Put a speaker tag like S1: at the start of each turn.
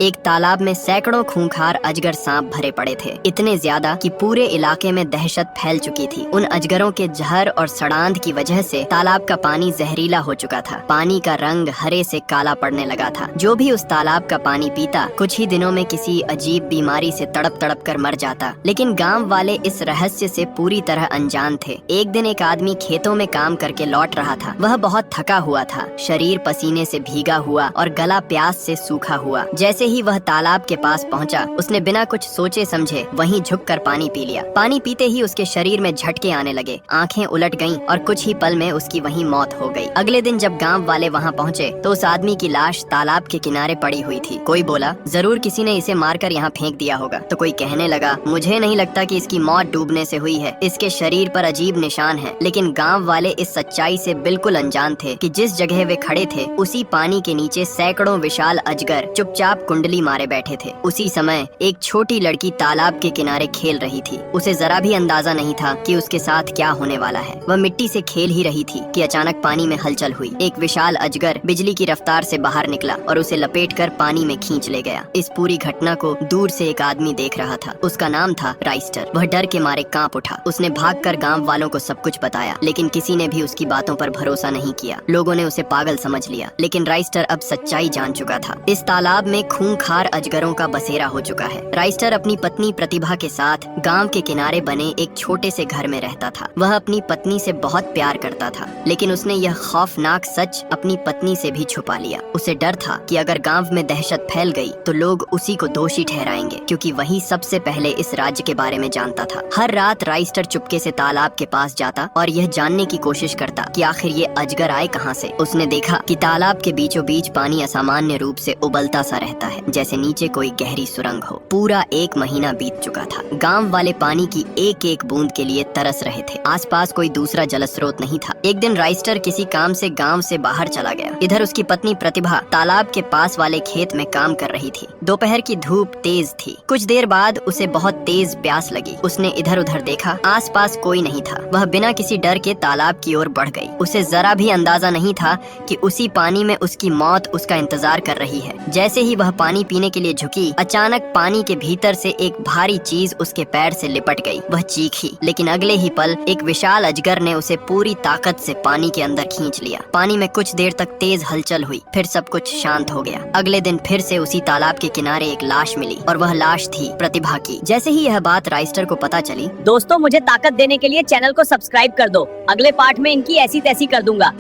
S1: एक तालाब में सैकड़ों खूंखार अजगर सांप भरे पड़े थे, इतने ज्यादा कि पूरे इलाके में दहशत फैल चुकी थी। उन अजगरों के जहर और सड़ांध की वजह से तालाब का पानी जहरीला हो चुका था। पानी का रंग हरे से काला पड़ने लगा था। जो भी उस तालाब का पानी पीता कुछ ही दिनों में किसी अजीब बीमारी से तड़प तड़प कर मर जाता। लेकिन गाँव वाले इस रहस्य से पूरी तरह अनजान थे। एक दिन एक आदमी खेतों में काम करके लौट रहा था। वह बहुत थका हुआ था, शरीर पसीने से भीगा हुआ और गला प्यास से सूखा हुआ। जैसे ही वह तालाब के पास पहुंचा, उसने बिना कुछ सोचे समझे वहीं झुककर पानी पी लिया। पानी पीते ही उसके शरीर में झटके आने लगे, आंखें उलट गईं और कुछ ही पल में उसकी वहीं मौत हो गई। अगले दिन जब गांव वाले वहां पहुंचे तो उस आदमी की लाश तालाब के किनारे पड़ी हुई थी। कोई बोला, जरूर किसी ने इसे मारकर यहाँ फेंक दिया होगा। तो कोई कहने लगा, मुझे नहीं लगता कि इसकी मौत डूबने से हुई है, इसके शरीर पर अजीब निशान है। लेकिन गाँव वाले इस सच्चाई से बिल्कुल अनजान थे कि जिस जगह वे खड़े थे उसी पानी के नीचे सैकड़ों विशाल अजगर चुपचाप कुंडली मारे बैठे थे। उसी समय एक छोटी लड़की तालाब के किनारे खेल रही थी। उसे जरा भी अंदाजा नहीं था कि उसके साथ क्या होने वाला है। वह मिट्टी से खेल ही रही थी कि अचानक पानी में हलचल हुई। एक विशाल अजगर बिजली की रफ्तार से बाहर निकला और उसे लपेटकर पानी में खींच ले गया। इस पूरी घटना को दूर से एक आदमी देख रहा था। उसका नाम था राइस्टर। वह डर के मारे कांप उठा। उसने भागकर गांव वालों को सब कुछ बताया, लेकिन किसी ने भी उसकी बातों पर भरोसा नहीं किया। लोगों ने उसे पागल समझ लिया। लेकिन राइस्टर अब सच्चाई जान चुका था। इस तालाब में खूंखार अजगरों का बसेरा हो चुका है। राइस्टर अपनी पत्नी प्रतिभा के साथ गांव के किनारे बने एक छोटे से घर में रहता था। वह अपनी पत्नी से बहुत प्यार करता था, लेकिन उसने यह खौफनाक सच अपनी पत्नी से भी छुपा लिया। उसे डर था कि अगर गांव में दहशत फैल गई तो लोग उसी को दोषी ठहराएंगे, क्योंकि वही सबसे पहले इस राज्य के बारे में जानता था। हर रात राइस्टर चुपके से तालाब के पास जाता और यह जानने की कोशिश करता कि आखिर ये अजगर आए कहां से। उसने देखा कि तालाब के बीचों बीच पानी असामान्य रूप से उबलता सा रहता है, जैसे नीचे कोई गहरी सुरंग हो। पूरा एक महीना बीत चुका था। गांव वाले पानी की एक एक बूंद के लिए तरस रहे थे। आसपास कोई दूसरा जलस्रोत नहीं था। एक दिन राइस्टर किसी काम से गांव से बाहर चला गया। इधर उसकी पत्नी प्रतिभा तालाब के पास वाले खेत में काम कर रही थी। दोपहर की धूप तेज थी। कुछ देर बाद उसे बहुत तेज प्यास लगी। उसने इधर उधर देखा, आसपास कोई नहीं था। वह बिना किसी डर के तालाब की ओर बढ़ गई। उसे जरा भी अंदाजा नहीं था कि उसी पानी में उसकी मौत उसका इंतजार कर रही है। जैसे ही वह पानी पीने के लिए झुकी, अचानक पानी के भीतर से एक भारी चीज उसके पैर से लिपट गई। वह चीखी, लेकिन अगले ही पल एक विशाल अजगर ने उसे पूरी ताकत से पानी के अंदर खींच लिया। पानी में कुछ देर तक तेज हलचल हुई, फिर सब कुछ शांत हो गया। अगले दिन फिर से उसी तालाब के किनारे एक लाश मिली और वह लाश थी प्रतिभा की। जैसे ही यह बात राइस्टर को पता चली,
S2: दोस्तों मुझे ताकत देने के लिए चैनल को सब्सक्राइब कर दो। अगले पार्ट में इनकी ऐसी तैसी कर दूंगा।